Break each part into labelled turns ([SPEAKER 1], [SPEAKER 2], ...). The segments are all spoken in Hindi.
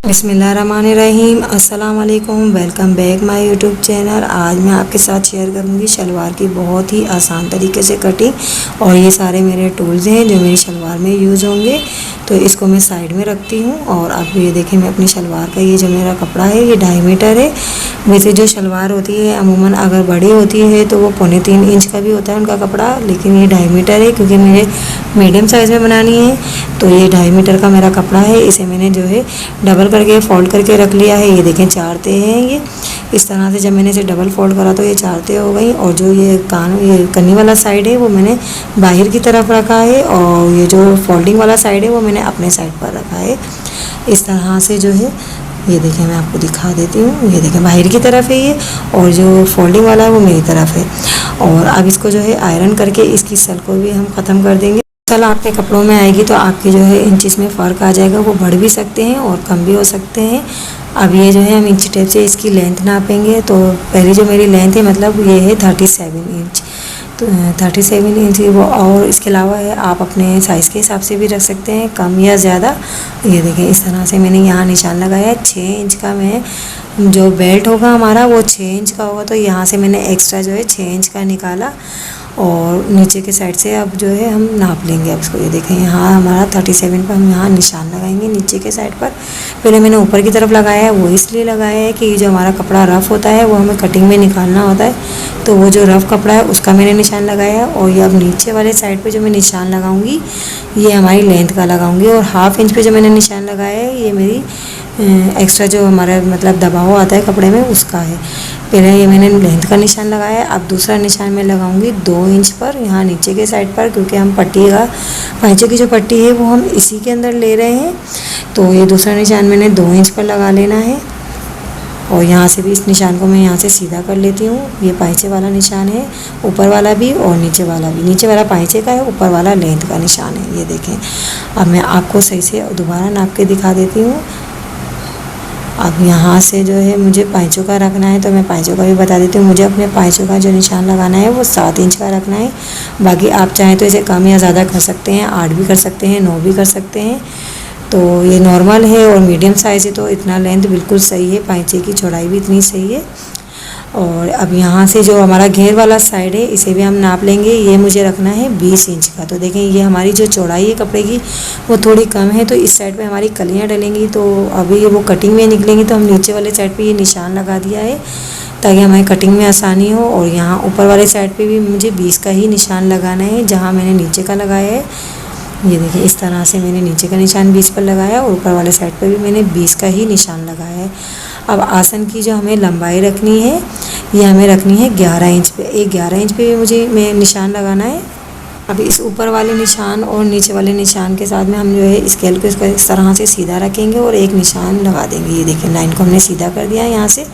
[SPEAKER 1] बिस्मिल्लाहिर्रहमानिर्रहीम। अस्सलाम वालेकुम। Welcome back my YouTube channel. आज मैं आपके साथ शेयर करूंगी शलवार की बहुत ही आसान तरीके से कटिंग। और ये सारे मेरे टूल्स हैं जो मेरी शलवार में यूज़ होंगे। तो इसको मैं साइड में रखती हूँ। और अब ये देखें, मैं अपनी शलवार का ये जो मेरा कपड़ा है ये 2.5 मीटर है। वैसे जो शलवार होती है अमूमन अगर बड़ी होती है तो वो 3.25 इंच का भी होता है उनका कपड़ा, लेकिन ये 2.5 मीटर है क्योंकि मुझे मीडियम साइज़ में बनानी है। तो ये 2.5 मीटर का मेरा कपड़ा है। इसे मैंने जो है डबल करके फोल्ड करके रख लिया है। ये देखें 4 ते हैं ये। इस तरह से जब मैंने इसे डबल फोल्ड करा तो ये 4 ते हो गई। और जो ये कन्नी वाला साइड है वो मैंने बाहर की तरफ रखा है, और ये जो फोल्डिंग वाला साइड है वो मैंने अपने साइड पर रखा है। इस तरह से जो है ये देखें, मैं आपको दिखा देती हूँ। ये देखें बाहर की तरफ है ये, और जो फोल्डिंग वाला है वो मेरी तरफ है। और अब इसको जो है आयरन करके इसकी सल को भी हम ख़त्म कर देंगे। सल आपके कपड़ों में आएगी तो आपके जो है इंचेस में फ़र्क आ जाएगा, वो बढ़ भी सकते हैं और कम भी हो सकते हैं। अब ये जो है हम इंच टेप से इसकी लेंथ नापेंगे। तो पहले जो मेरी लेंथ है मतलब ये है 37 इंच। तो 37 इंच वो, और इसके अलावा है आप अपने साइज़ के हिसाब से भी रख सकते हैं, कम या ज़्यादा। ये देखें इस तरह से मैंने यहाँ निशान लगाया है 6 इंच का। मैं जो बेल्ट होगा हमारा वो 6 इंच का होगा, तो यहाँ से मैंने एक्स्ट्रा जो है 6 इंच का निकाला। और नीचे के साइड से अब जो है हम नाप लेंगे। अब इसको ये देखें, यहाँ हमारा 37 पर हम यहाँ निशान लगाएंगे नीचे के साइड पर। पहले मैंने ऊपर की तरफ लगाया है, वो इसलिए लगाया है कि जो हमारा कपड़ा रफ़ होता है वो हमें कटिंग में निकालना होता है। तो वो जो रफ़ कपड़ा है उसका मैंने निशान लगाया है। और ये अब नीचे वाले साइड पर जो मैं निशान लगाऊँगी ये हमारी लेंथ का लगाऊँगी। और 1/2 इंच पर जो मैंने निशान लगाया है ये मेरी एक्स्ट्रा जो हमारा मतलब दबाव आता है कपड़े में उसका है। पहले ये मैंने लेंथ का निशान लगाया है। अब दूसरा निशान मैं लगाऊंगी 2 इंच पर, यहाँ नीचे के साइड पर, क्योंकि हम पट्टी का पाइचे की जो पट्टी है वो हम इसी के अंदर ले रहे हैं। तो ये दूसरा निशान मैंने 2 इंच पर लगा लेना है। और यहाँ से भी इस निशान को मैं यहाँ से सीधा कर लेती हूँ। ये पाइचे वाला निशान है, ऊपर वाला भी और नीचे वाला भी। नीचे वाला पाइचे का है, ऊपर वाला लेंथ का निशान है। ये देखें, अब मैं आपको सही से दोबारा नाप के दिखा देती हूँ। अब यहाँ से जो है मुझे पाइचों का रखना है, तो मैं पाइचों का भी बता देती हूँ। मुझे अपने पाइचों का जो निशान लगाना है वो 7 इंच का रखना है। बाकी आप चाहें तो इसे कम या ज़्यादा कर सकते हैं, 8 भी कर सकते हैं, 9 भी कर सकते हैं। तो ये नॉर्मल है और मीडियम साइज़ है, तो इतना लेंथ बिल्कुल सही है। पाइचे की चौड़ाई भी इतनी सही है। और अब यहाँ से जो हमारा घेर वाला साइड है इसे भी हम नाप लेंगे। ये मुझे रखना है 20 इंच का। तो देखें ये हमारी जो चौड़ाई है कपड़े की वो थोड़ी कम है, तो इस साइड पे हमारी कलियाँ डलेंगी। तो अभी वो कटिंग में निकलेंगी, तो हम नीचे वाले साइड पे ये निशान लगा दिया है ताकि हमारी कटिंग में आसानी हो। और यहाँ ऊपर वाले साइड पे भी मुझे 20 का ही निशान लगाना है जहाँ मैंने नीचे का लगाया है। ये देखिए इस तरह से मैंने नीचे का निशान 20 पर लगाया और ऊपर वाले साइड पर भी मैंने 20 का ही निशान लगाया है। अब आसन की जो हमें लंबाई रखनी है ये हमें रखनी है 11 इंच पे। 11 इंच पे मुझे निशान लगाना है। अब इस ऊपर वाले निशान और नीचे वाले निशान के साथ में हम जो है स्केल को इस तरह से सीधा रखेंगे और एक निशान लगा देंगे। ये देखिए लाइन को हमने सीधा कर दिया है यहाँ से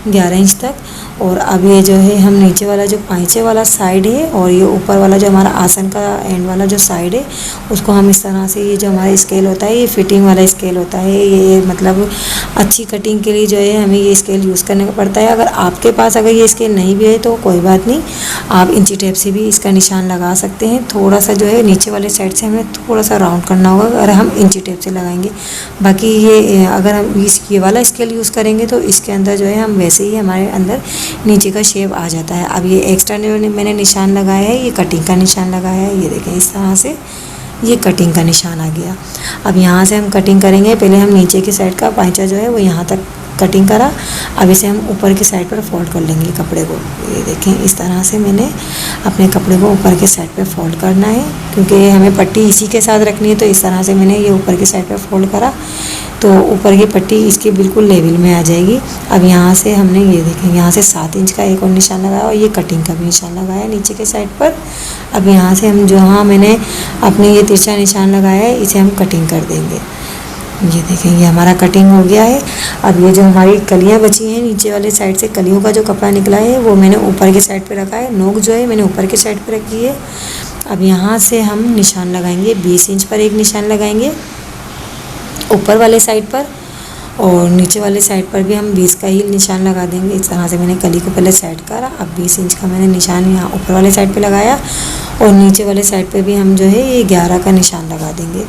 [SPEAKER 1] 11 इंच तक। और अब ये जो है हम नीचे वाला जो पाइचे वाला साइड है और ये ऊपर वाला जो हमारा आसन का एंड वाला जो साइड है उसको हम इस तरह से, ये जो हमारा स्केल होता है ये फिटिंग वाला स्केल होता है। ये मतलब अच्छी कटिंग के लिए जो है हमें ये स्केल यूज़ करने का पड़ता है। अगर आपके पास अगर ये स्केल नहीं भी है तो कोई बात नहीं, आप इंची टेप से भी इसका निशान लगा सकते हैं। थोड़ा सा जो है नीचे वाले साइड से हमें थोड़ा सा राउंड करना होगा अगर हम इंची टेप से लगाएंगे। बाकी ये अगर हम ये वाला स्केल यूज़ करेंगे तो इसके अंदर जो है हम वैसे ही हमारे अंदर नीचे का शेप आ जाता है। अब ये एक्स्ट्रा मैंने निशान लगाया है, ये कटिंग का निशान लगाया है। ये देखें इस तरह से ये कटिंग का निशान आ गया। अब यहाँ से हम कटिंग करेंगे। पहले हम नीचे की साइड का पाइचा जो है वो यहाँ तक कटिंग करा। अब इसे हम ऊपर की साइड पर फोल्ड कर लेंगे कपड़े को। ये देखें इस तरह से मैंने अपने कपड़े को ऊपर के साइड पे फोल्ड करना है, क्योंकि हमें पट्टी इसी के साथ रखनी है। तो इस तरह से मैंने ये ऊपर की साइड पे फोल्ड करा तो ऊपर की पट्टी इसके बिल्कुल लेवल में आ जाएगी। अब यहाँ से हमने ये देखें यहाँ से 7 इंच का एक और निशान लगाया और ये कटिंग का भी निशान लगाया नीचे के साइड पर। अब यहाँ से हम जहाँ मैंने अपने ये तिरछा निशान लगाया है इसे हम कटिंग कर देंगे। ये देखें ये हमारा कटिंग हो गया है। अब ये जो हमारी कलियाँ बची हैं नीचे वाले साइड से, कलियों का जो कपड़ा निकला है वो मैंने ऊपर के साइड पे रखा है। नोक जो है मैंने ऊपर के साइड पे रखी है। अब यहाँ से हम निशान लगाएंगे 20 इंच पर एक निशान लगाएंगे ऊपर वाले साइड पर, और नीचे वाले साइड पर भी हम 20 का ही निशान लगा देंगे। इस तरह से मैंने कली को पहले सेट करा। अब 20 इंच का मैंने निशान यहाँ ऊपर वाले साइड पे लगाया और नीचे वाले साइड पे भी हम जो है ये 11 का निशान लगा देंगे।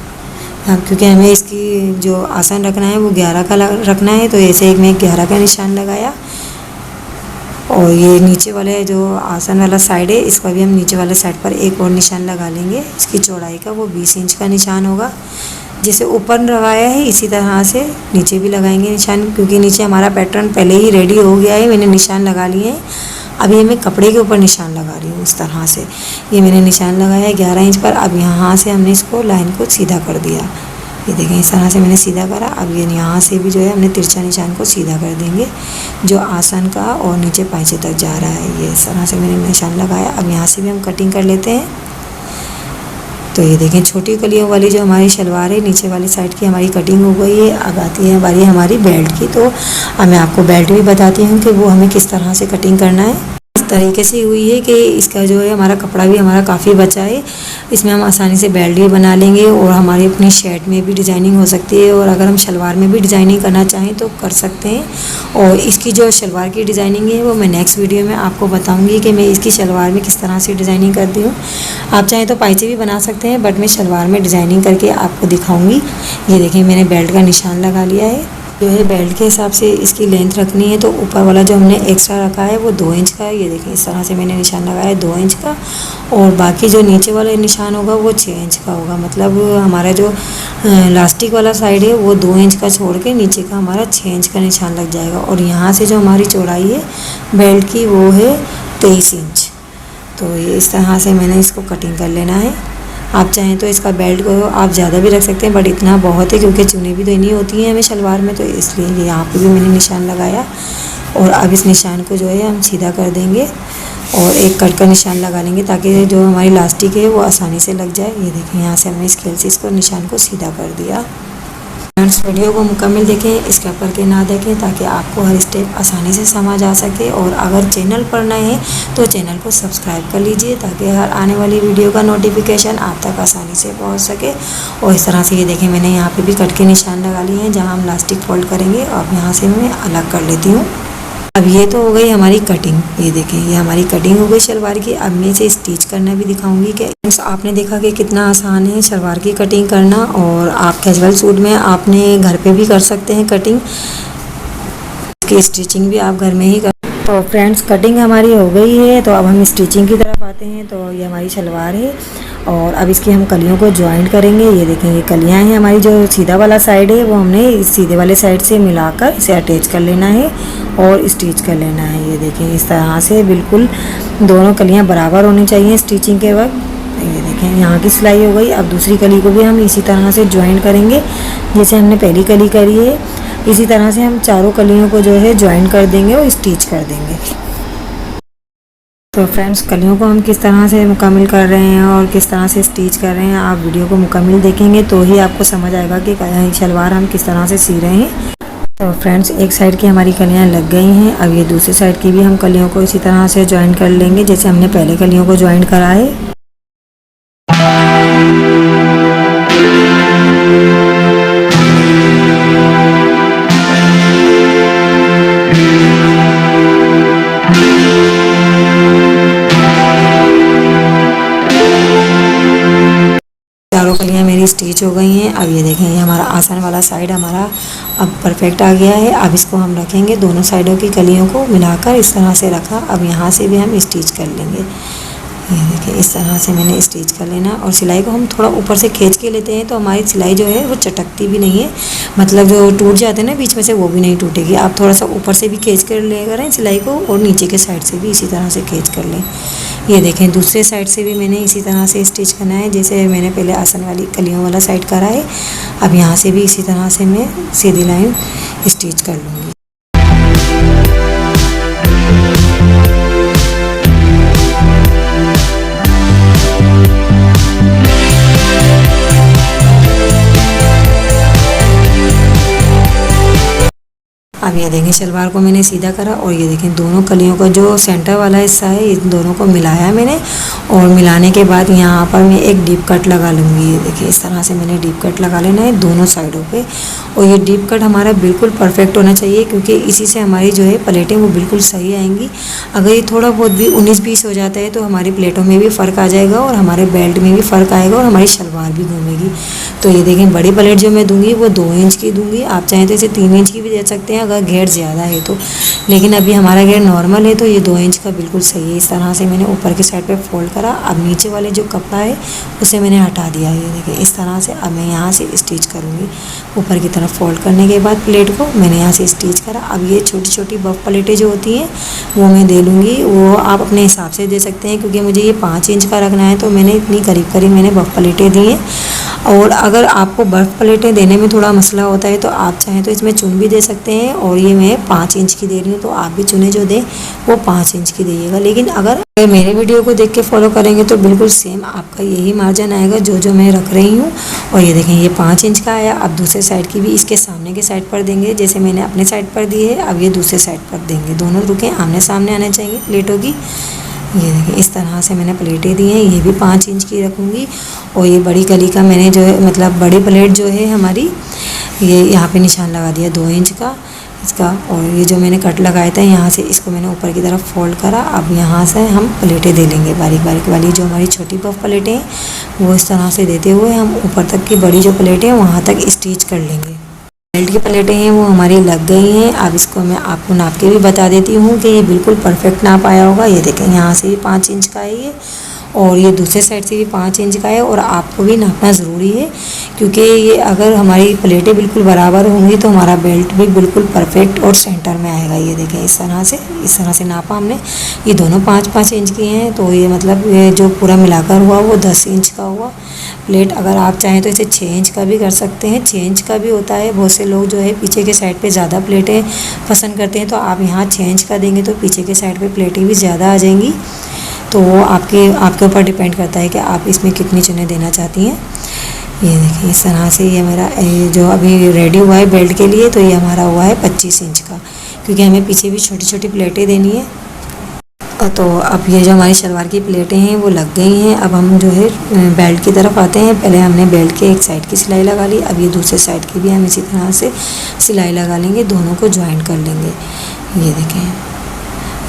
[SPEAKER 1] क्योंकि हमें इसकी जो आसन रखना है वो 11 का रखना है, तो ऐसे एक मैं 11 का निशान लगाया। और ये नीचे वाले जो आसन वाला साइड है, इसका भी हम नीचे वाले साइड पर एक और निशान लगा लेंगे। इसकी चौड़ाई का वो 20 इंच का निशान होगा। जैसे ऊपर लगाया है इसी तरह से नीचे भी लगाएंगे निशान, क्योंकि नीचे हमारा पैटर्न पहले ही रेडी हो गया है, मैंने निशान लगा लिए हैं। अभी मैं कपड़े के ऊपर निशान लगा रही हूँ इस तरह से। ये मैंने निशान लगाया है 11 इंच पर। अब यहाँ से हमने इसको लाइन को सीधा कर दिया। ये देखें इस तरह से मैंने सीधा करा। अब ये यहाँ से भी जो है हमने तिरछा निशान को सीधा कर देंगे, जो आसन का और नीचे पाँचे तक जा रहा है। ये इस तरह से मैंने निशान लगाया। अब यहाँ से भी हम कटिंग कर लेते हैं। तो ये देखें छोटी कलियों वाली जो हमारी शलवार है, नीचे वाली साइड की हमारी कटिंग हो गई है। अब आती है बारी हमारी बेल्ट की। तो अब मैं आपको बेल्ट भी बताती हूँ कि वो हमें किस तरह से कटिंग करना है। इस तरीके से हुई है कि इसका जो है हमारा कपड़ा भी हमारा काफ़ी बचा है। इसमें हम आसानी से बेल्ट भी बना लेंगे और हमारी अपनी शर्ट में भी डिज़ाइनिंग हो सकती है, और अगर हम शलवार में भी डिज़ाइनिंग करना चाहें तो कर सकते हैं। और इसकी जो शलवार की डिज़ाइनिंग है वो मैं नेक्स्ट वीडियो में आपको बताऊंगी कि मैं इसकी शलवार में किस तरह से डिज़ाइनिंग करती हूँ। आप चाहें तो पाइचे भी बना सकते हैं, बट मैं शलवार में डिज़ाइनिंग करके आपको दिखाऊँगी। ये देखिए मैंने बेल्ट का निशान लगा लिया है। जो है बेल्ट के हिसाब से इसकी लेंथ रखनी है, तो ऊपर वाला जो हमने एक्स्ट्रा रखा है वो 2 इंच का है। ये देखिए इस तरह से मैंने निशान लगाया है 2 इंच का, और बाकी जो नीचे वाला निशान होगा वो 6 इंच का होगा। मतलब हमारा जो लास्टिक वाला साइड है वो 2 इंच का छोड़ के नीचे का हमारा 6 इंच का निशान लग जाएगा। और यहाँ से जो हमारी चौड़ाई है बेल्ट की वो है 23 इंच। तो ये इस तरह से मैंने इसको कटिंग कर लेना है। आप चाहें तो इसका बेल्ट को आप ज़्यादा भी रख सकते हैं, बट इतना बहुत है क्योंकि चुन्नी भी देनी होती है हमें शलवार में, तो इसलिए ये यहाँ पे भी मैंने निशान लगाया। और अब इस निशान को जो है हम सीधा कर देंगे और एक कट का निशान लगा लेंगे, ताकि जो हमारी लास्टिक है वो आसानी से लग जाए। ये देखें यहाँ से हमने स्केल से इसको निशान को सीधा कर दिया। फ्रेंड्स वीडियो को मुकम्मल देखें, स्किप करके ना देखें, ताकि आपको हर स्टेप आसानी से समझ आ सके। और अगर चैनल पर नए हैं तो चैनल को सब्सक्राइब कर लीजिए, ताकि हर आने वाली वीडियो का नोटिफिकेशन आप तक आसानी से पहुंच सके। और इस तरह से ये देखें मैंने यहाँ पे भी कट के निशान लगा लिए हैं जहाँ हम लास्टिक फोल्ड करेंगे। अब यहाँ से मैं अलग कर लेती हूँ। अब ये तो हो गई हमारी कटिंग। ये देखें ये हमारी कटिंग हो गई शलवार की। अब मैं इसे स्टिच करना भी दिखाऊंगी कि आपने देखा कि कितना आसान है शलवार की कटिंग करना, और आप कैजुअल सूट में आपने घर पे भी कर सकते हैं कटिंग। इसकी स्टिचिंग भी आप घर में ही कर। तो फ्रेंड्स कटिंग हमारी हो गई है, तो अब हम स्टिचिंग की तरफ आते हैं। तो ये हमारी शलवार है, और अब इसकी हम कलियों को ज्वाइंट करेंगे। ये देखें ये कलियां हैं हमारी। जो सीधा वाला साइड है वो हमने इस सीधे वाले साइड से मिलाकर इसे अटैच कर लेना है और स्टिच कर लेना है। ये देखें इस तरह से बिल्कुल दोनों कलियां बराबर होनी चाहिए स्टिचिंग के वक्त। ये देखें यहाँ की सिलाई हो गई। अब दूसरी कली को भी हम इसी तरह से ज्वाइंट करेंगे जैसे हमने पहली कली करी है। इसी तरह से हम चारों कलियों को जो है ज्वाइंट कर देंगे और स्टिच कर देंगे। तो फ्रेंड्स कलियों को हम किस तरह से मुकम्मल कर रहे हैं और किस तरह से स्टिच कर रहे हैं, आप वीडियो को मुकम्मल देखेंगे तो ही आपको समझ आएगा कि शलवार हम किस तरह से सी रहे हैं। तो फ्रेंड्स एक साइड की हमारी कलियां लग गई हैं। अब ये दूसरी साइड की भी हम कलियों को इसी तरह से ज्वाइंट कर लेंगे जैसे हमने पहले कलियों को ज्वाइंट करा है। चारों कलियाँ मेरी स्टिच हो गई हैं। अब ये देखें ये हमारा आसन वाला साइड हमारा अब परफेक्ट आ गया है। अब इसको हम रखेंगे दोनों साइडों की कलियों को मिलाकर इस तरह से रखा। अब यहाँ से भी हम स्टिच कर लेंगे। ये देखिए इस तरह से मैंने स्टिच कर लेना, और सिलाई को हम थोड़ा ऊपर से खींच के लेते हैं तो हमारी सिलाई जो है वो चटकती भी नहीं है, मतलब जो टूट जाते हैं ना बीच में से वो भी नहीं टूटेगी। आप थोड़ा सा ऊपर से भी खींच कर ले करें सिलाई को, और नीचे के साइड से भी इसी तरह से खींच कर लें। ये देखें दूसरे साइड से भी मैंने इसी तरह से स्टिच करना है जैसे मैंने पहले आसन वाली कलियों वाला साइड करा है। अब यहाँ से भी इसी तरह से मैं सीधी लाइन स्टिच कर लूँगी। अब ये देखें शलवार को मैंने सीधा करा और ये देखें दोनों कलियों का जो सेंटर वाला हिस्सा है इन दोनों को मिलाया मैंने, और मिलाने के बाद यहाँ पर मैं एक डीप कट लगा लूँगी। ये देखिए इस तरह से मैंने डीप कट लगा लेना है दोनों साइडों पे, और ये डीप कट हमारा बिल्कुल परफेक्ट होना चाहिए क्योंकि इसी से हमारी जो है प्लेटें वो बिल्कुल सही आएंगी। अगर ये थोड़ा बहुत भी 19-20 हो जाता है तो हमारी प्लेटों में भी फ़र्क आ जाएगा और हमारे बेल्ट में भी फ़र्क आएगा और हमारी शलवार भी घूमेगी। तो ये देखें बड़ी प्लेट जो मैं दूँगी वो 2 इंच की दूँगी, आप चाहें तो इसे 3 इंच की भी दे सकते हैं अगर घेर ज़्यादा है तो, लेकिन अभी हमारा घेर नॉर्मल है तो ये 2 इंच का बिल्कुल सही है। इस तरह से मैंने ऊपर की साइड पे फोल्ड करा। अब नीचे वाले जो कपड़ा है उसे मैंने हटा दिया। ये देखिए इस तरह से अब मैं यहाँ से स्टिच करूँगी। ऊपर की तरफ फोल्ड करने के बाद प्लेट को मैंने यहाँ से स्टिच करा। अब ये छोटी छोटी बफ प्लेटें जो होती हैं वो मैं दे लूँगी, वो आप अपने हिसाब से दे सकते हैं क्योंकि मुझे ये 5 इंच का रखना है तो मैंने इतनी करीब करीब मैंने बफ प्लेटें दी हैं। और अगर आपको बर्फ़ प्लेटें देने में थोड़ा मसला होता है तो आप चाहें तो इसमें चुन भी दे सकते हैं, और ये मैं 5 इंच की दे रही हूँ तो आप भी चुने जो दें वो 5 इंच की दीजिएगा। लेकिन अगर मेरे वीडियो को देख के फॉलो करेंगे तो बिल्कुल सेम आपका यही मार्जिन आएगा जो मैं रख रही हूँ। और ये देखें ये 5 इंच का आया। अब दूसरे साइड की भी इसके सामने के साइड पर देंगे, जैसे मैंने अपने साइड पर दी है अब ये दूसरे साइड पर देंगे। दोनों रुकें आमने सामने आने चाहिए प्लेटों की। ये देखिए इस तरह से मैंने प्लेटें दी हैं, ये भी 5 इंच की रखूँगी। और ये बड़ी कली का मैंने जो है मतलब बड़ी प्लेट जो है हमारी ये यहाँ पे निशान लगा दिया 2 इंच का इसका। और ये जो मैंने कट लगाया था यहाँ से इसको मैंने ऊपर की तरफ फोल्ड करा। अब यहाँ से हम प्लेटें दे लेंगे बारीक बारीक वाली जो हमारी छोटी पफ प्लेटें हैं वो इस तरह से देते हुए हम ऊपर तक की बड़ी जो प्लेटें हैं वहाँ तक स्टिच कर लेंगे। बेल्ट की प्लेटें हैं वो हमारी लग गई हैं। अब इसको मैं आपको नाप के भी बता देती हूँ कि ये बिल्कुल परफेक्ट नाप आया होगा। ये देखें यहाँ से भी 5 इंच का है ये, और ये दूसरे साइड से भी 5 इंच का है। और आपको भी नापना ज़रूरी है क्योंकि ये अगर हमारी प्लेटें बिल्कुल बराबर होंगी तो हमारा बेल्ट भी बिल्कुल परफेक्ट और सेंटर में आएगा। ये देखें इस तरह से नापा हमने। ये दोनों 5-5 इंच की हैं तो ये मतलब ये जो पूरा मिलाकर हुआ वो 10 इंच का हुआ प्लेट। अगर आप चाहें तो इसे 6 इंच का भी कर सकते हैं, 6 इंच का भी होता है। बहुत से लोग जो है पीछे के साइड पे ज़्यादा प्लेटें पसंद करते हैं तो आप यहाँ 6 इंच का देंगे तो पीछे के साइड पे प्लेटें भी ज़्यादा आ जाएंगी। तो वो आपके ऊपर डिपेंड करता है कि आप इसमें कितनी चुने देना चाहती हैं। ये देखिए इस तरह से ये मेरा जो अभी रेडी हुआ है बेल्ट के लिए तो ये हमारा हुआ है 25 इंच का, क्योंकि हमें पीछे भी छोटी छोटी प्लेटें देनी है। तो अब ये जो हमारी शलवार की प्लेटें हैं वो लग गई हैं। अब हम जो है बेल्ट की तरफ आते हैं। पहले हमने बेल्ट के एक साइड की सिलाई लगा ली, अब ये दूसरे साइड की भी हम इसी तरह से सिलाई लगा लेंगे, दोनों को ज्वाइन कर लेंगे। ये देखें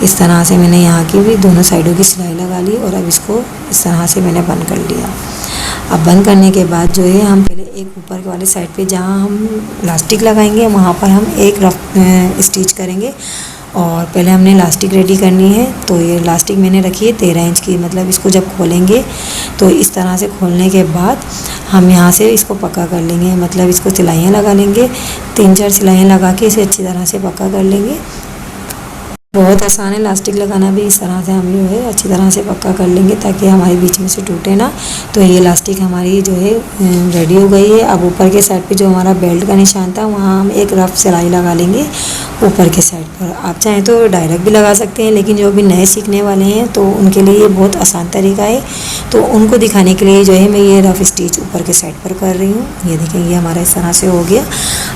[SPEAKER 1] इस तरह से मैंने यहाँ की भी दोनों साइडों की सिलाई लगा ली और अब इसको इस तरह से मैंने बंद कर लिया। अब बंद करने के बाद जो है हम पहले एक ऊपर के वाले साइड पे जहाँ हम इलास्टिक लगाएंगे वहाँ पर हम एक रफ स्टिच करेंगे। और पहले हमने इलास्टिक रेडी करनी है। तो ये इलास्टिक मैंने रखी है 13 इंच की, मतलब इसको जब खोलेंगे तो इस तरह से खोलने के बाद हम यहाँ से इसको पक्का कर लेंगे, मतलब इसको सिलाइयाँ लगा लेंगे, 3-4 सिलाइयाँ लगा के इसे अच्छी तरह से पक्का कर लेंगे। बहुत आसान है इलास्टिक लगाना भी। इस तरह से हम जो है अच्छी तरह से पक्का कर लेंगे ताकि हमारे बीच में से टूटे ना। तो ये इलास्टिक हमारी जो है रेडी हो गई है। अब ऊपर के साइड पे जो हमारा बेल्ट का निशान था वहाँ हम एक रफ सिलाई लगा लेंगे ऊपर के साइड पर। आप चाहें तो डायरेक्ट भी लगा सकते हैं, लेकिन जो अभी नए सीखने वाले हैं तो उनके लिए ये बहुत आसान तरीका है। तो उनको दिखाने के लिए जो है मैं ये रफ स्टिच ऊपर के साइड पर कर रही हूँ। ये देखें ये हमारा इस तरह से हो गया।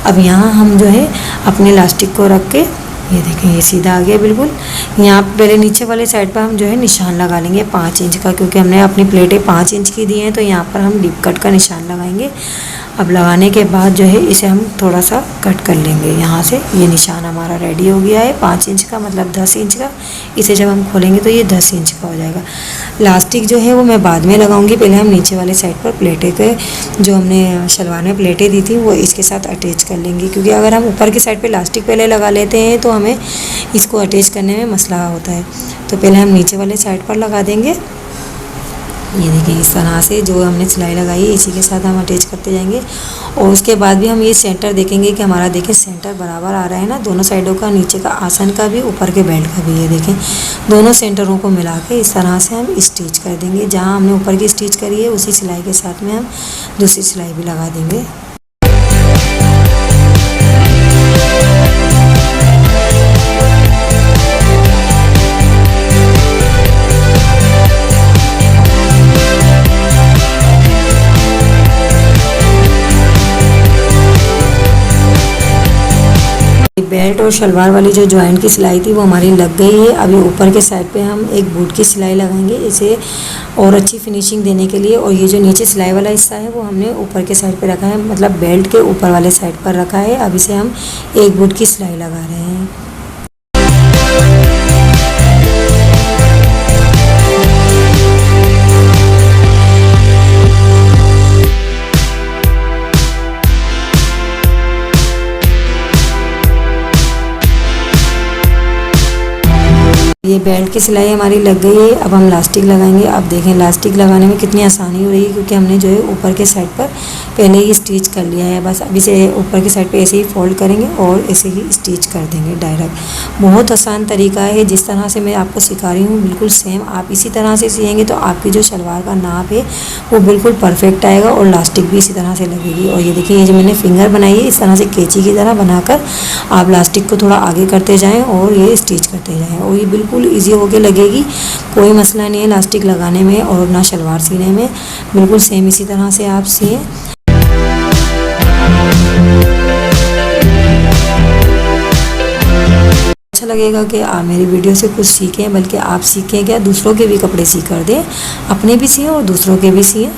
[SPEAKER 1] अब यहाँ हम जो है अपने इलास्टिक को रख के ये देखें ये सीधा आ गया बिल्कुल। यहाँ पहले नीचे वाले साइड पर हम जो है निशान लगा लेंगे 5 इंच का, क्योंकि हमने अपनी प्लेटें 5 इंच की दी हैं तो यहाँ पर हम डीप कट का निशान लगाएंगे। अब लगाने के बाद जो है इसे हम थोड़ा सा कट कर लेंगे यहाँ से। ये निशान हमारा रेडी हो गया है 5 इंच का, मतलब 10 इंच का। इसे जब हम खोलेंगे तो ये 10 इंच का हो जाएगा। इलास्टिक जो है वो मैं बाद में लगाऊंगी, पहले हम नीचे वाले साइड पर प्लेटें के जो हमने शलवार में प्लेटें दी थी वो इसके साथ अटैच कर लेंगे, क्योंकि अगर हम ऊपर की साइड पर इलास्टिक पहले लगा लेते हैं तो हमें इसको अटैच करने में मसला होता है। तो पहले हम नीचे वाले साइड पर लगा देंगे। ये देखिए इस तरह से जो हमने सिलाई लगाई है इसी के साथ हम अटैच करते जाएंगे। और उसके बाद भी हम ये सेंटर देखेंगे कि हमारा देखें सेंटर बराबर आ रहा है ना, दोनों साइडों का, नीचे का आसन का भी ऊपर के बेल्ट का भी। ये देखें दोनों सेंटरों को मिला के इस तरह से हम स्टिच कर देंगे। जहाँ हमने ऊपर की स्टिच करी है उसी सिलाई के साथ में हम दूसरी सिलाई भी लगा देंगे। बेल्ट और शलवार वाली जो जॉइंट की सिलाई थी वो हमारी लग गई है। अभी ऊपर के साइड पे हम एक बूट की सिलाई लगाएंगे इसे और अच्छी फिनिशिंग देने के लिए। और ये जो नीचे सिलाई वाला हिस्सा है वो हमने ऊपर के साइड पे रखा है, मतलब बेल्ट के ऊपर वाले साइड पर रखा है। अब इसे हम एक बूट की सिलाई लगा रहे हैं। ये बेल्ट की सिलाई हमारी लग गई है। अब हम लास्टिक लगाएंगे। अब देखें लास्टिक लगाने में कितनी आसानी हो रही है, क्योंकि हमने जो है ऊपर के साइड पर पहले ही स्टिच कर लिया है। बस अब इसे ऊपर के साइड पे ऐसे ही फोल्ड करेंगे और ऐसे ही स्टिच कर देंगे डायरेक्ट। बहुत आसान तरीका है, जिस तरह से मैं आपको सिखा रही हूँ बिल्कुल सेम आप इसी तरह से सिएंगे तो आपकी जो शलवार का नाप है वो बिल्कुल परफेक्ट आएगा और लास्टिक भी इसी तरह से लगेगी। और ये देखिए, ये जो मैंने फिंगर बनाई है इस तरह से कैंची की तरह बनाकर आप लास्टिक को थोड़ा आगे करते जाएँ और ये स्टिच करते जाएँ और ये बिल्कुल ईजी होके लगेगी। कोई मसला नहीं है लास्टिक लगाने में और ना शलवार सीने में, बिल्कुल सेम इसी तरह से आप सिए। अच्छा लगेगा कि आप मेरी वीडियो से कुछ सीखें, बल्कि आप सीखें क्या, दूसरों के भी कपड़े सी कर दें, अपने भी सिए और दूसरों के भी सिए।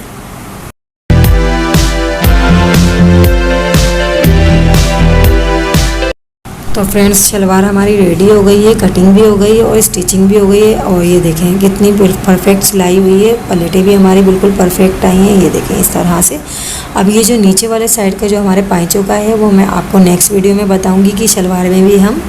[SPEAKER 1] तो फ्रेंड्स, शलवार हमारी रेडी हो गई है, कटिंग भी हो गई है और स्टिचिंग भी हो गई है। और ये देखें कितनी परफेक्ट सिलाई हुई है, पलेटें भी हमारी बिल्कुल परफेक्ट आई हैं। ये देखें इस तरह से। अब ये जो नीचे वाले साइड का जो हमारे पाइचों का है वो मैं आपको नेक्स्ट वीडियो में बताऊंगी कि शलवार में भी हम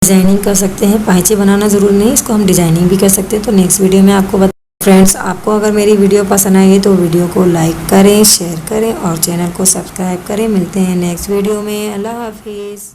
[SPEAKER 1] डिज़ाइनिंग कर सकते हैं। पाइचे बनाना ज़रूरी नहीं, इसको हम डिज़ाइनिंग भी कर सकते हैं। तो नेक्स्ट वीडियो में आपको फ्रेंड्स, आपको अगर मेरी वीडियो पसंद आई है तो वीडियो को लाइक करें, शेयर करें और चैनल को सब्सक्राइब करें। मिलते हैं नेक्स्ट वीडियो में। अल्लाह हाफिज़।